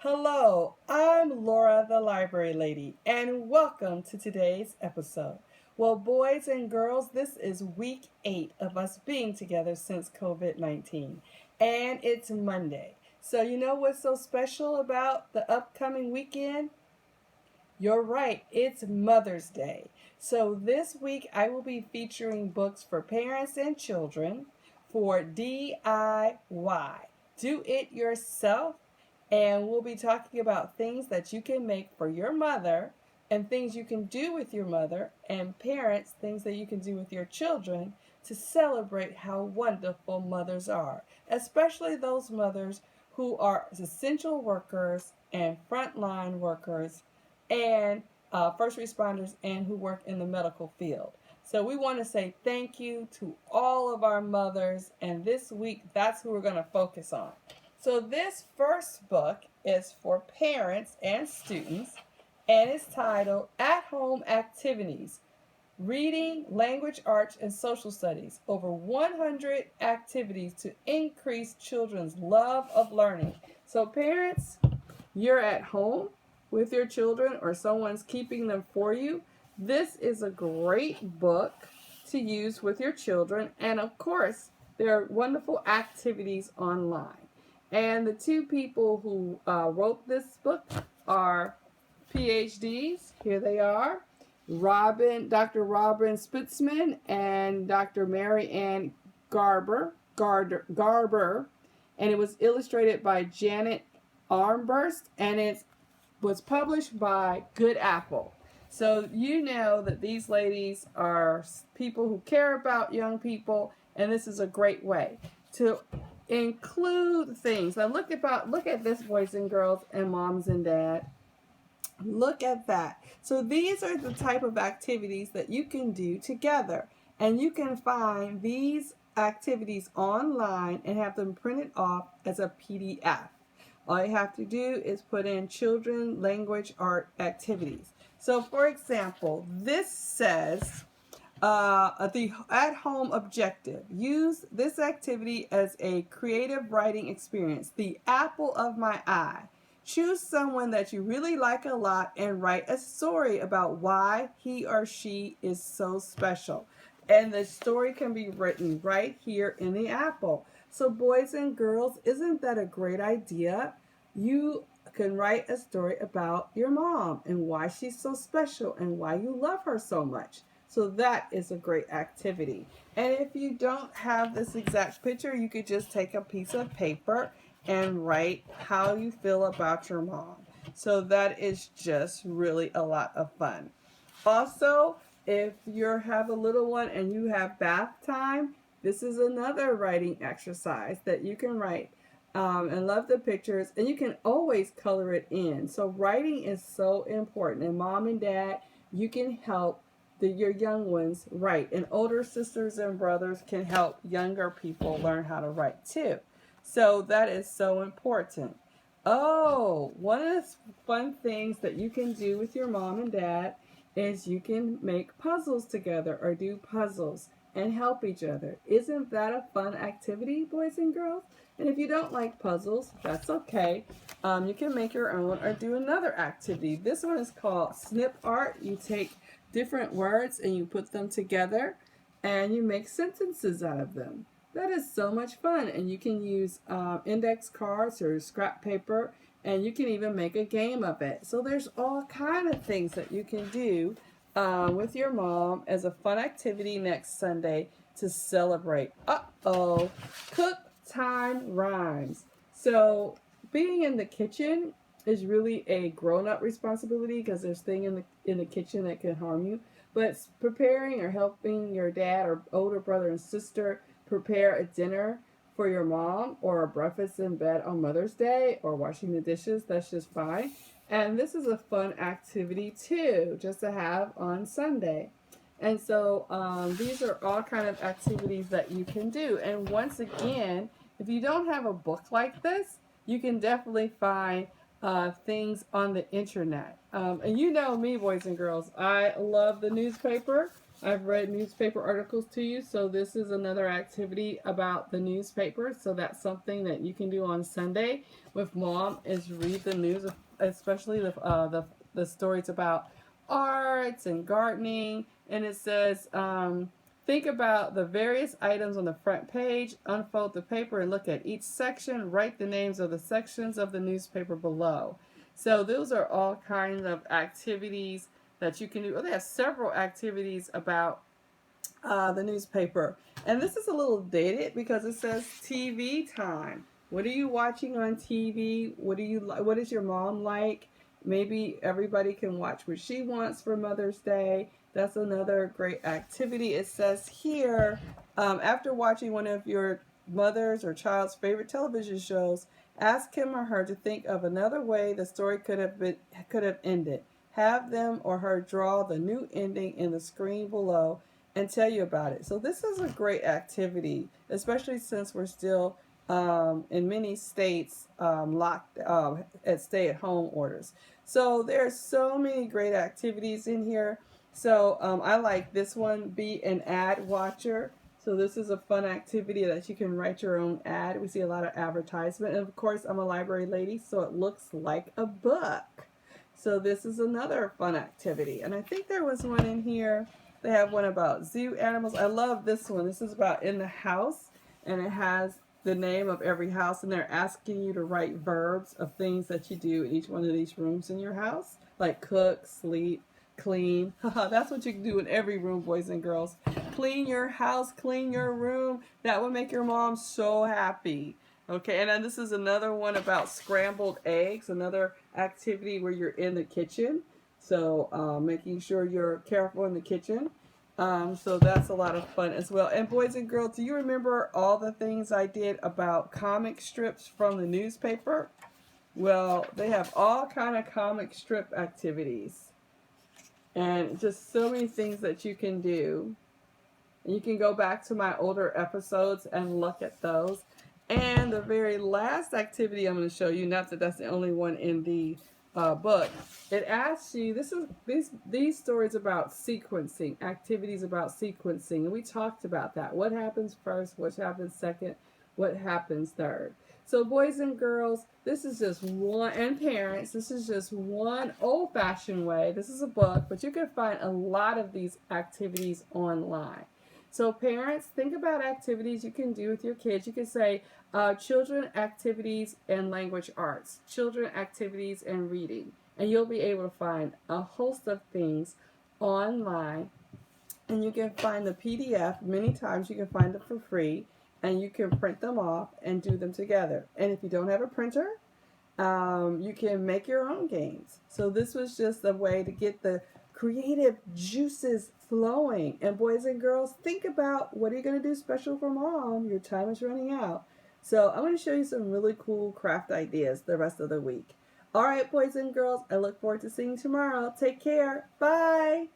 Hello, I'm Laura the Library Lady, and welcome to today's episode. Well, boys and girls, this is week 8 of us being together since COVID 19, and it's Monday. So, you know what's so special about the upcoming weekend? You're right, it's Mother's Day. So, this week I will be featuring books for parents and children for DIY. Do it yourself, and we'll be talking about things that you can make for your mother and things you can do with your mother, and parents, things that you can do with your children to celebrate how wonderful mothers are, especially those mothers who are essential workers and frontline workers and first responders and who work in the medical field. So we want to say thank you to all of our mothers, and this week that's who we're going to focus on. So this first book is for parents and students, and it's titled At Home Activities: Reading, Language Arts, and Social Studies. Over 100 activities to increase children's love of learning. So parents, you're at home with your children or someone's keeping them for you. This is a great book to use with your children, and of course, there are wonderful activities online. And the two people who wrote this book are PhDs. Here they are. Dr. Robin Spitzman and Dr. Mary Ann Garber, and it was illustrated by Janet Armburst, and it was published by Good Apple. So you know that these ladies are people who care about young people, and this is a great way to include things. Now look at this, boys and girls and moms and dads. Look at that. So these are the type of activities that you can do together. And you can find these activities online and have them printed off as a PDF. All you have to do is put in children, language, art activities. So for example, this says the at-home objective. Use this activity as a creative writing experience. The apple of my eye. Choose someone that you really like a lot and write a story about why he or she is so special. And the story can be written right here in the apple. So boys and girls, isn't that a great idea? You can write a story about your mom and why she's so special and why you love her so much. So that is a great activity. And if you don't have this exact picture, you could just take a piece of paper and write how you feel about your mom. So that is just really a lot of fun. Also, if you have a little one and you have bath time, this is another writing exercise that you can write and love the pictures, and you can always color it in. So writing is so important, and mom and dad, you can help your young ones write, and older sisters and brothers can help younger people learn how to write too. So that is so important. Oh, one of the fun things that you can do with your mom and dad is you can make puzzles together or do puzzles and help each other. Isn't that a fun activity, boys and girls? And if you don't like puzzles, that's okay. You can make your own or do another activity. This one is called Snip Art. You take different words and you put them together and you make sentences out of them. That is so much fun, and you can use index cards or scrap paper, and you can even make a game of it. So there's all kind of things that you can do with your mom as a fun activity next Sunday to celebrate. Cook time rhymes. So being in the kitchen is really a grown-up responsibility because there's things in the kitchen that can harm you. But preparing or helping your dad or older brother and sister prepare a dinner for your mom or a breakfast in bed on Mother's Day or washing the dishes, that's just fine. And this is a fun activity too, just to have on Sunday. And so these are all kind of activities that you can do. And once again, if you don't have a book like this, you can definitely find things on the internet. And you know me, boys and girls, I love the newspaper. I've read newspaper articles to you, so this is another activity about the newspaper. So that's something that you can do on Sunday with mom is read the news, especially the stories about arts and gardening. And it says, think about the various items on the front page, unfold the paper and look at each section, write the names of the sections of the newspaper below. So those are all kinds of activities that you can do. They have several activities about the newspaper. And this is a little dated because it says TV time. What are you watching on TV? What is your mom like? Maybe everybody can watch what she wants for Mother's Day. That's another great activity. It says here, after watching one of your mother's or child's favorite television shows, ask him or her to think of another way the story could have ended. Have them or her draw the new ending in the screen below and tell you about it. So this is a great activity, especially since we're still in many states locked at stay-at-home orders. So there are so many great activities in here. So I like this one, be an ad watcher. So this is a fun activity that you can write your own ad. We see a lot of advertisement. And of course, I'm a library lady, so it looks like a book. So this is another fun activity. And I think there was one in here. They have one about zoo animals. I love this one. This is about in the house, and it has the name of every house, and they're asking you to write verbs of things that you do in each one of these rooms in your house, like cook, sleep, clean. That's what you can do in every room, boys and girls. Clean your house, clean your room. That would make your mom so happy. Okay, and then this is another one about scrambled eggs, another activity where you're in the kitchen. So making sure you're careful in the kitchen. So that's a lot of fun as well. And boys and girls, do you remember all the things I did about comic strips from the newspaper? Well, they have all kind of comic strip activities. And just so many things that you can do. You can go back to my older episodes and look at those. And the very last activity I'm going to show you, not that that's the only one in the book, it asks you, these stories about sequencing, activities about sequencing, and we talked about that. What happens first, what happens second, what happens third. So boys and girls, this is just one, and parents, this is just one old-fashioned way. This is a book, but you can find a lot of these activities online. So parents, think about activities you can do with your kids. You can say children activities and language arts, children activities and reading. And you'll be able to find a host of things online. And you can find the PDF. Many times you can find them for free. And you can print them off and do them together. And if you don't have a printer, you can make your own games. So this was just a way to get the creative juices flowing. And boys and girls, think about what are you going to do special for mom? Your time is running out. So I'm going to show you some really cool craft ideas the rest of the week. All right, boys and girls, I look forward to seeing you tomorrow. Take care. Bye.